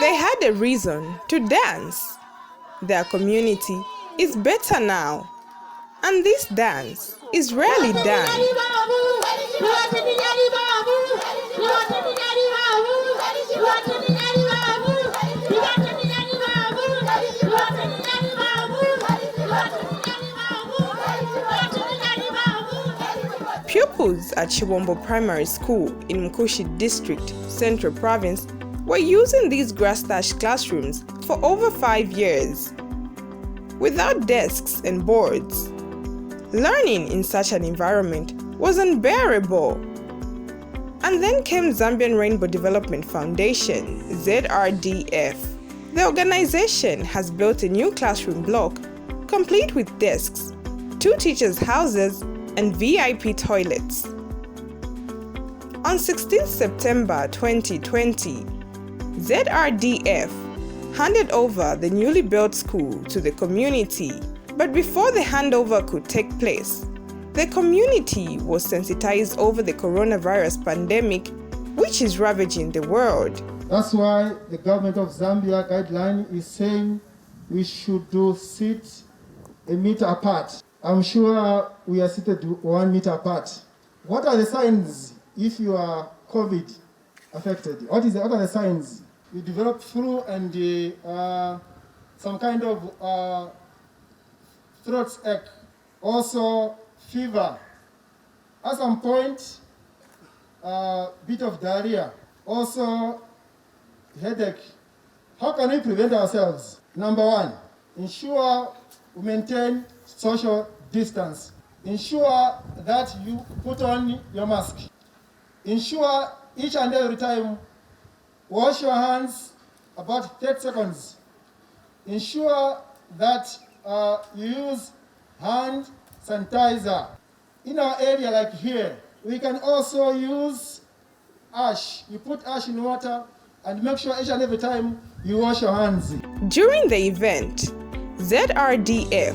They had a reason to dance. Their community is better now, and this dance is rarely done. Pupils at Chibombo Primary School in Mkushi District, Central Province, were using these grass-thatched classrooms for over 5 years. Without desks and boards, learning in such an environment was unbearable. And then came Zambian Rainbow Development Foundation, ZRDF. The organization has built a new classroom block, complete with desks, 2 teachers' houses, and VIP toilets. On 16 September 2020, ZRDF handed over the newly built school to the community. But before the handover could take place, the community was sensitized over the coronavirus pandemic, which is ravaging the world. That's why the government of Zambia guideline is saying we should sit a meter apart. I'm sure we are seated 1 meter apart. What are the signs if you are COVID affected? What are the signs? You develop flu and some kind of throat ache, also fever. At some point, bit of diarrhea, also headache. How can we prevent ourselves? Number 1, ensure we maintain social distance. Ensure that you put on your mask. Ensure each and every time wash your hands about 30 seconds. Ensure that you use hand sanitizer. In our area like here, we can also use ash. You put ash in water and make sure each and every time you wash your hands. During the event, ZRDF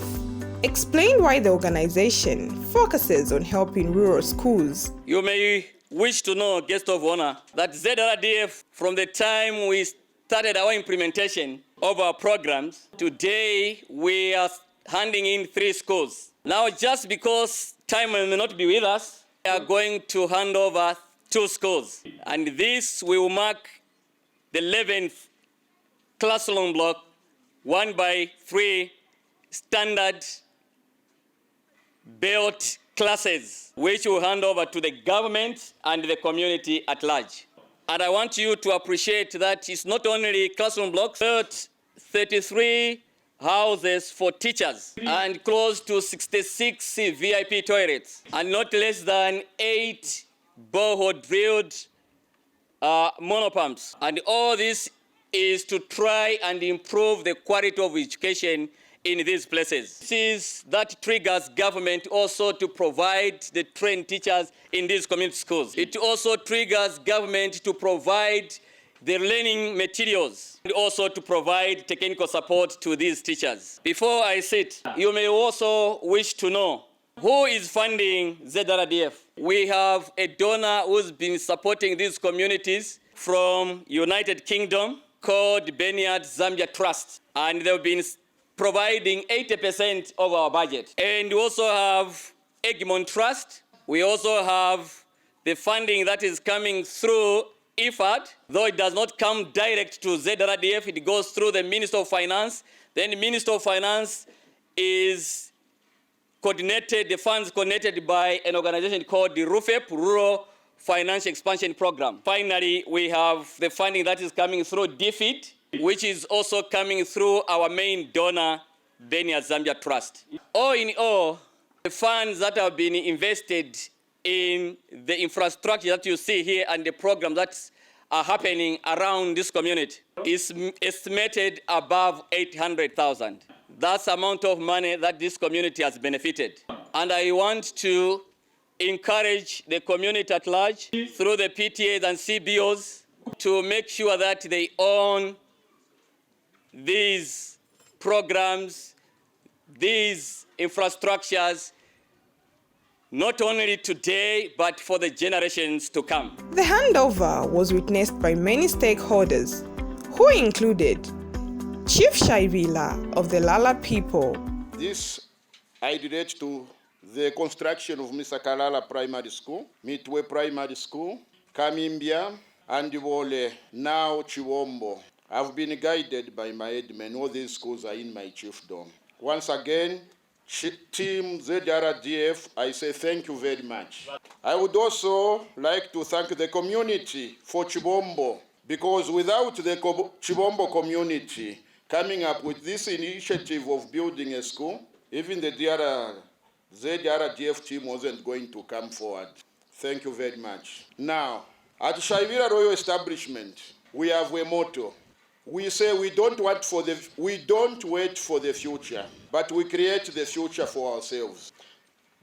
explained why the organization focuses on helping rural schools. You may wish to know, guest of honor, that ZRDF, from the time we started our implementation of our programs, today we are handing in 3 schools. Now, just because time may not be with us, we are going to hand over 2 schools. And this will mark the 11th classroom block, 1 by 3 standard built classes, which will hand over to the government and the community at large. And I want you to appreciate that it's not only classroom blocks, but 33 houses for teachers and close to 66 VIP toilets and not less than 8 borehole drilled monopumps. And all this is to try and improve the quality of education in these places. This is that triggers government also to provide the trained teachers in these community schools. It also triggers government to provide the learning materials and also to provide technical support to these teachers. Before I sit, you may also wish to know who is funding ZRDF. We have a donor who's been supporting these communities from United Kingdom called Beniad Zambia Trust, and they've been providing 80% of our budget. And we also have Egmont Trust. We also have the funding that is coming through IFAD, though it does not come direct to ZRDF, it goes through the Minister of Finance. Then the Minister of Finance is coordinated, the funds coordinated by an organization called the RUFEP, Rural Financial Expansion Program. Finally, we have the funding that is coming through DFID, which is also coming through our main donor, Benia Zambia Trust. All in all, the funds that have been invested in the infrastructure that you see here and the programs that are happening around this community is estimated above 800,000. That's the amount of money that this community has benefited. And I want to encourage the community at large through the PTAs and CBOs to make sure that they own these programs, these infrastructures not only today, but for the generations to come. The handover was witnessed by many stakeholders, who included Chief Shaivila of the Lala people. This I relate to the construction of Mr. Kalala Primary School, Mitwe Primary School, Kamimbya, and Wole, now Chibombo. I've been guided by my headmen. All these schools are in my chiefdom. Once again, Team ZRDF, I say thank you very much. I would also like to thank the community for Chibombo, because without the Chibombo community coming up with this initiative of building a school, even the ZRDF team wasn't going to come forward. Thank you very much. Now, at Shaivira Royal Establishment, we have a motto. We say we don't wait for the future, but we create the future for ourselves.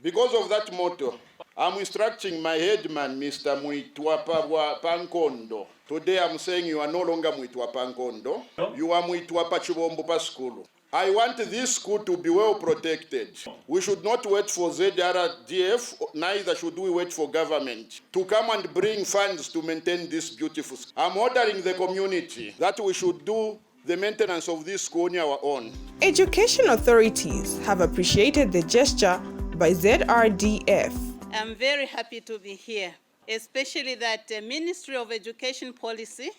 Because of that motto, I'm instructing my headman, Mr. Muitwapa Pankondo. Today I'm saying you are no longer Muitwapa Pankondo, you are Muitwapa Chibombo Paskulu. I want this school to be well protected. We should not wait for ZRDF, neither should we wait for government to come and bring funds to maintain this beautiful school. I'm ordering the community that we should do the maintenance of this school on our own. Education authorities have appreciated the gesture by ZRDF. I'm very happy to be here, especially that the Ministry of Education policy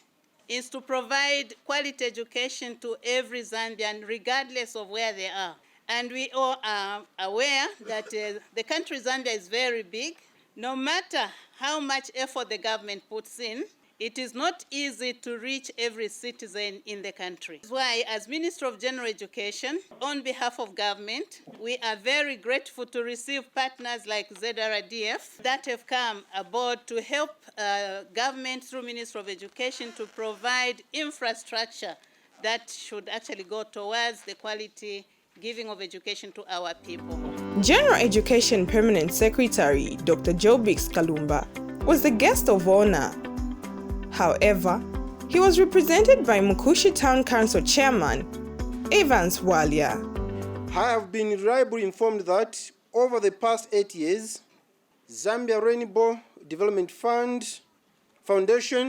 is to provide quality education to every Zambian, regardless of where they are. And we all are aware that the country Zambia is very big. No matter how much effort the government puts in, it is not easy to reach every citizen in the country. That's why, as Minister of General Education, on behalf of government, we are very grateful to receive partners like ZRDF that have come aboard to help government through Minister of Education to provide infrastructure that should actually go towards the quality giving of education to our people. General Education Permanent Secretary Dr. Jobix Kalumba was the guest of honor. However, he was represented by Mkushi Town Council Chairman Evans Walia. I have been reliably informed that over the past 8 years, Zambian Rainbow Development Foundation,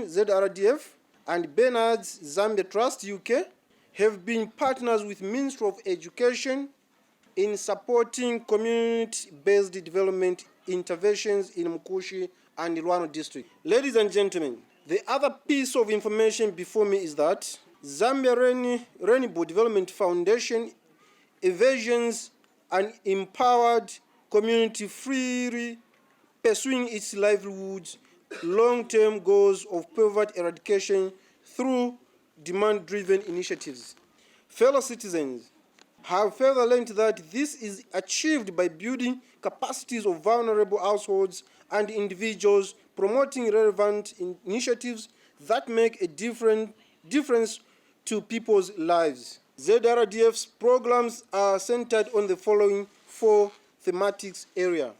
ZRDF, and Bernard's Zambia Trust UK have been partners with Ministry of Education in supporting community-based development interventions in Mkushi and Luano district. Ladies and gentlemen, the other piece of information before me is that Zambian Rainbow Development Foundation envisions an empowered community freely pursuing its livelihoods, long-term goals of poverty eradication through demand-driven initiatives. Fellow citizens have further learned that this is achieved by building capacities of vulnerable households and individuals, promoting relevant initiatives that make a difference to people's lives. ZRDF's programs are centered on the following 4 thematic areas: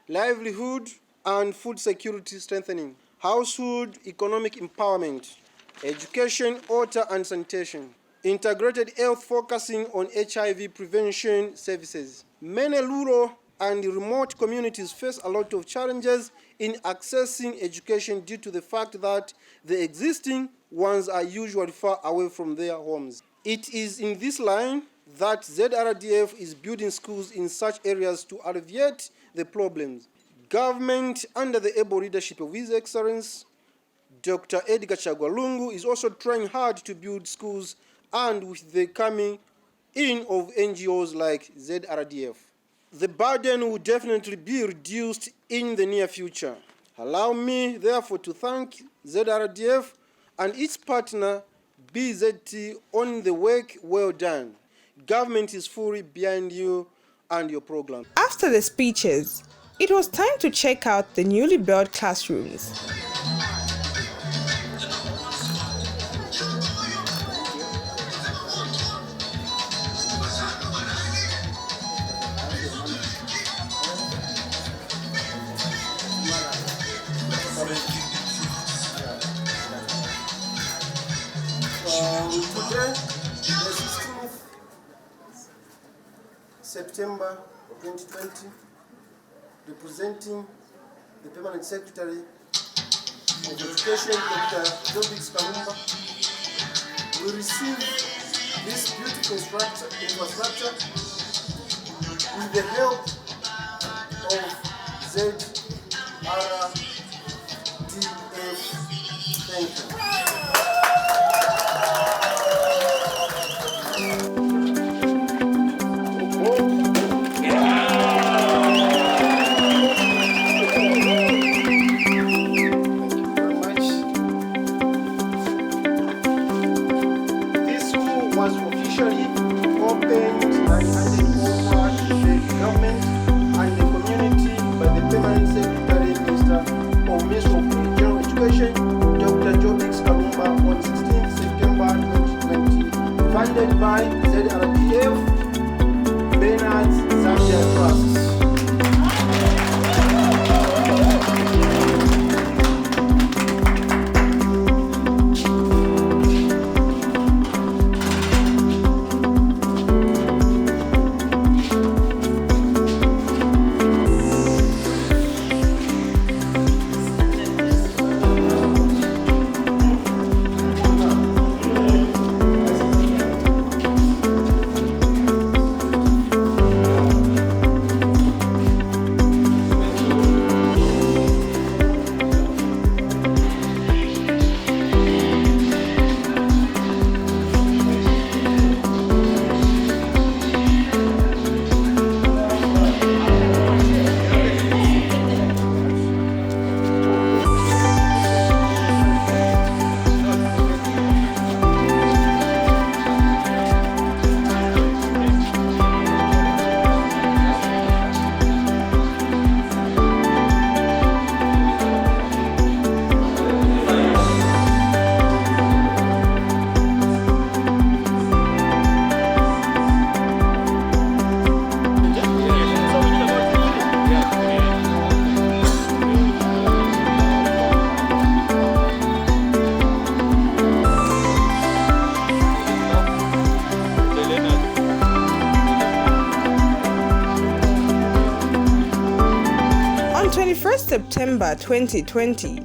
livelihood and food security strengthening, household economic empowerment, education, water and sanitation, integrated health focusing on HIV prevention services. Many rural and remote communities face a lot of challenges in accessing education due to the fact that the existing ones are usually far away from their homes. It is in this line that ZRDF is building schools in such areas to alleviate the problems. Government, under the able leadership of His Excellency Dr. Edgar Chagwalungu, is also trying hard to build schools, and with the coming in of NGOs like ZRDF, the burden will definitely be reduced in the near future. Allow me, therefore, to thank ZRDF and its partner, BZT, on the work well done. Government is fully behind you and your program. After the speeches, it was time to check out the newly built classrooms. Today, the 16th September of 2020, representing the Permanent Secretary of Education, Dr. Jobix Kamimbya, we received this beautiful infrastructure with the help of ZRDF. Thank you. Was officially opened and handed over to the government and the community by the Permanent Secretary Minister of Ministry of General Education, Dr. Jobix Kamimbya, on 16 September 2020, funded by ZRDF, Bernard's Zambia Trust. On 21st September 2020,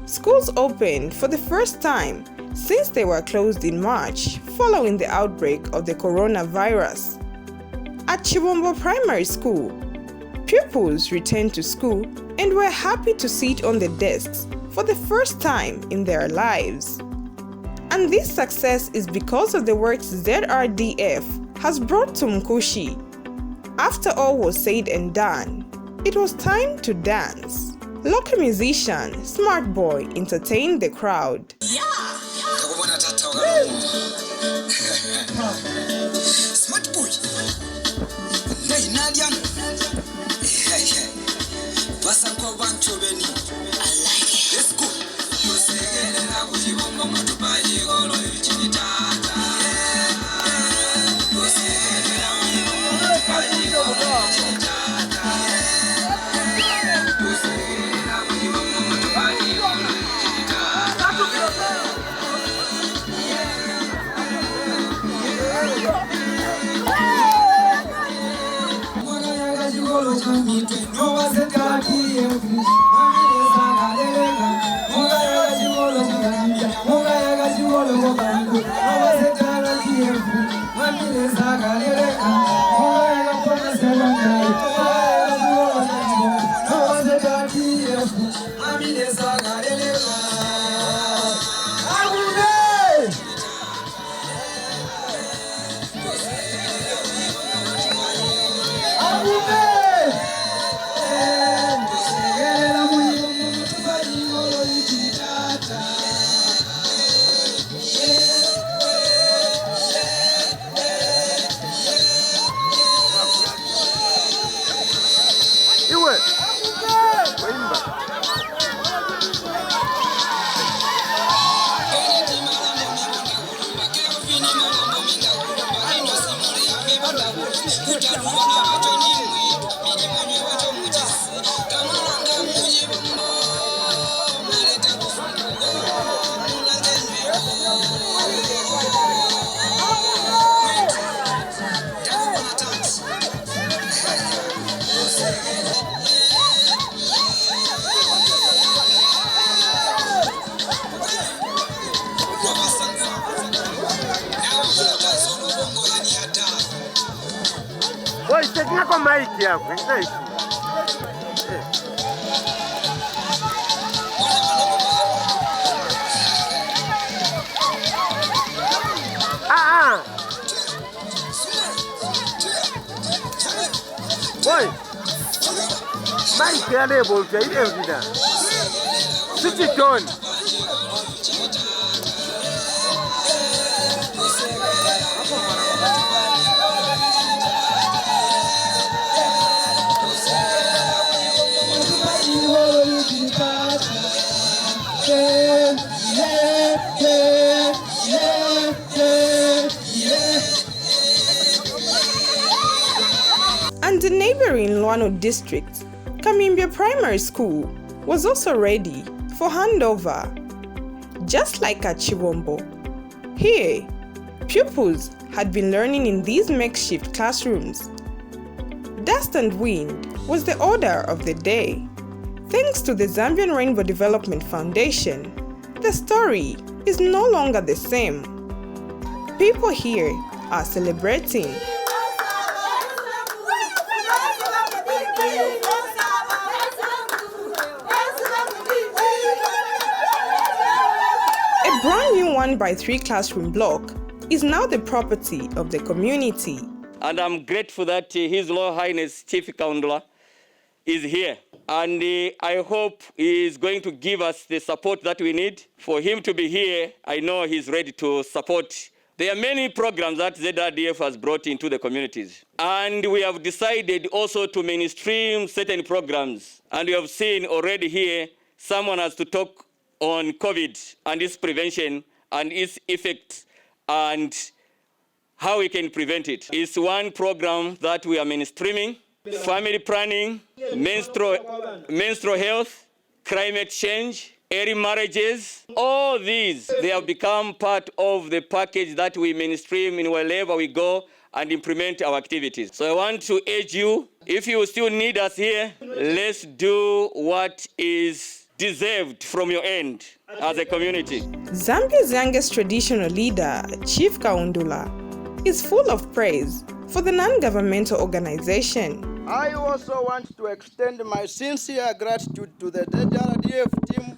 schools opened for the first time since they were closed in March following the outbreak of the coronavirus. At Chibombo Primary School, pupils returned to school and were happy to sit on the desks for the first time in their lives. And this success is because of the work ZRDF has brought to Mkushi. After all was said and done, it was time to dance. Local musician Smart Boy entertained the crowd. Smart Boy. I like it. Let's go. Boys, take me a mic here. Boy, mic here, label, okay, you don't do that. Sit it down. And the neighboring Luano district, Kamimbya Primary School, was also ready for handover. Just like at Chibombo, here, pupils had been learning in these makeshift classrooms. Dust and wind was the order of the day. Thanks to the Zambian Rainbow Development Foundation, the story is no longer the same. People here are celebrating. A brand new 1x3 classroom block is now the property of the community. And I'm grateful that His Royal Highness Chief Kaundula is here. And I hope he is going to give us the support that we need. For him to be here, I know he's ready to support. There are many programs that ZRDF has brought into the communities. And we have decided also to mainstream certain programs. And we have seen already here, someone has to talk on COVID and its prevention and its effects and how we can prevent it. It's one program that we are mainstreaming: family planning, menstrual health, climate change, early marriages. All these, they have become part of the package that we mainstream in wherever we go and implement our activities. So I want to urge you, if you still need us here, let's do what is deserved from your end as a community. Zambia's youngest traditional leader, Chief Kaundula, is full of praise for the non-governmental organization. I also want to extend my sincere gratitude to the ZRDF team,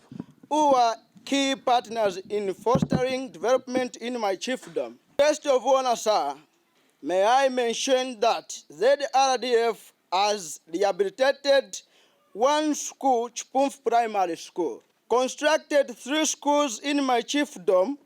who are key partners in fostering development in my chiefdom. Guest of honor, sir, may I mention that ZRDF has rehabilitated one school, Chibombo Primary School, constructed 3 schools in my chiefdom,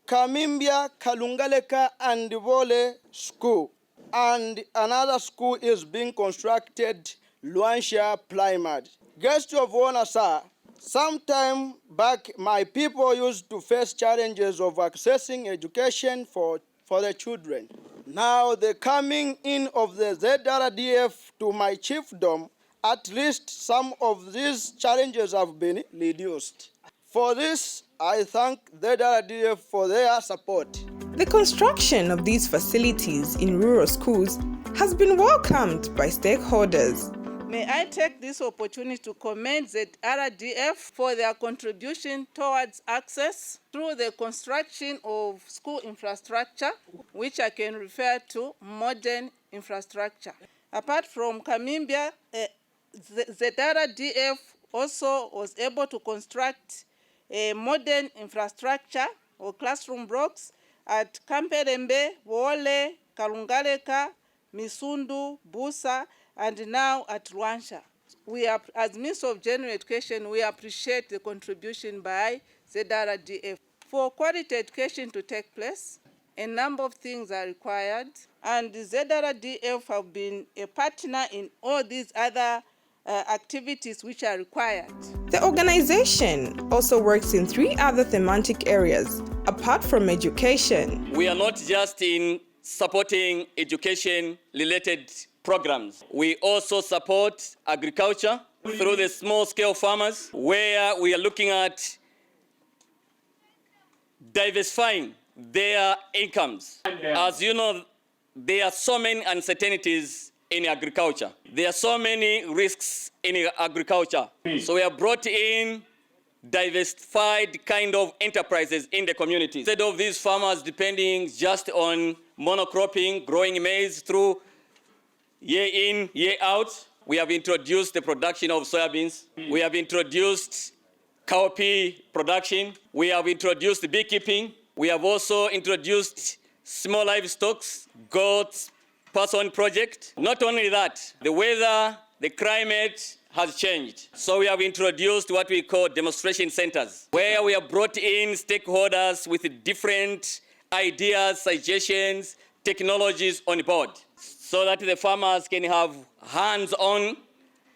Kamimbya, Kalungaleka, and Vole School, and another school is being constructed, Luano Primary. Guest of honor, sir, sometime back, my people used to face challenges of accessing education for the children. Now, the coming in of the ZRDF to my chiefdom, at least some of these challenges have been reduced. For this, I thank the ZRDF for their support. The construction of these facilities in rural schools has been welcomed by stakeholders. May I take this opportunity to commend the ZRDF for their contribution towards access through the construction of school infrastructure, which I can refer to modern infrastructure. Apart from Kamimbya, the ZRDF also was able to construct a modern infrastructure or classroom blocks at Kamperembe, Wole, Kalungaleka, Misundu, Busa, and now at Luano. We are, as Minister of General Education, we appreciate the contribution by ZRDF. For quality education to take place, a number of things are required, and the ZRDF have been a partner in all these other activities which are required. The organization also works in 3 other thematic areas apart from education. We are not just in supporting education-related programs. We also support agriculture through the small-scale farmers, where we are looking at diversifying their incomes. As you know, there are so many uncertainties in agriculture. There are so many risks in agriculture. So we have brought in diversified kind of enterprises in the community. Instead of these farmers depending just on monocropping, growing maize through year in, year out. We have introduced the production of soybeans. We have introduced cowpea production. We have introduced beekeeping. We have also introduced small livestock, goats, person project. Not only that, the weather, the climate has changed. So we have introduced what we call demonstration centers, where we have brought in stakeholders with different ideas, suggestions, technologies on board, so that the farmers can have hands-on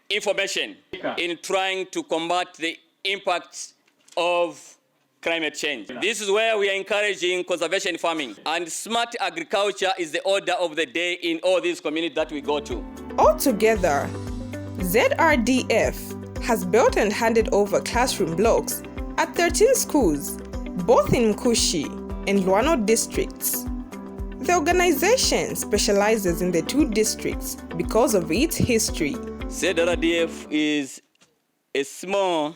information in trying to combat the impact of climate change. This is where we are encouraging conservation farming, and smart agriculture is the order of the day in all these communities that we go to. Altogether, ZRDF has built and handed over classroom blocks at 13 schools, both in Mkushi and Luano districts. The organization specializes in the two districts because of its history. ZRDF is a small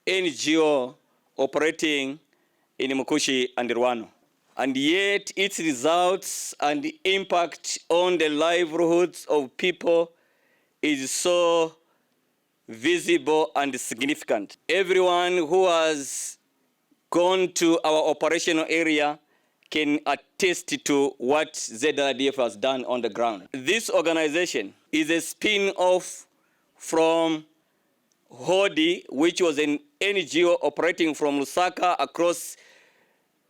NGO operating in Mkushi and Luano, and yet its results and the impact on the livelihoods of people is so visible and significant. Everyone who has gone to our operational area can attest to what ZRDF has done on the ground. This organization is a spin-off from HODI, which was an NGO operating from Lusaka across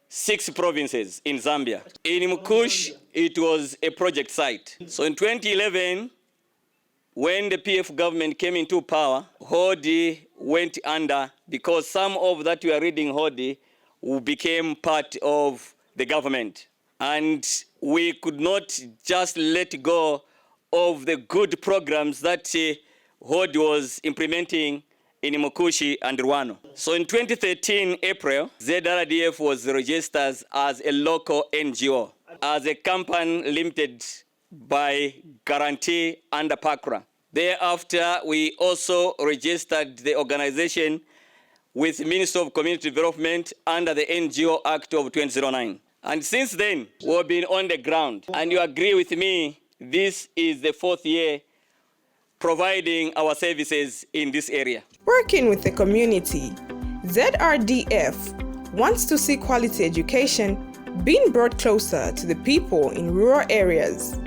6 provinces in Zambia. In Mkushi, it was a project site. So in 2011, when the PF government came into power, HODI went under because some of that we are reading HODI became part of the government. And we could not just let go of the good programs that HODI was implementing in Mkushi and Luano. So in 2013, April, ZRDF was registered as a local NGO, as a company limited by guarantee under PACRA. Thereafter, we also registered the organization with the Ministry of Community Development under the NGO Act of 2009. And since then, we've been on the ground. And you agree with me, this is the 4th year providing our services in this area. Working with the community, ZRDF wants to see quality education being brought closer to the people in rural areas.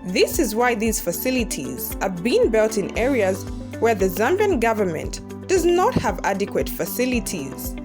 This is why these facilities are being built in areas where the Zambian government does not have adequate facilities.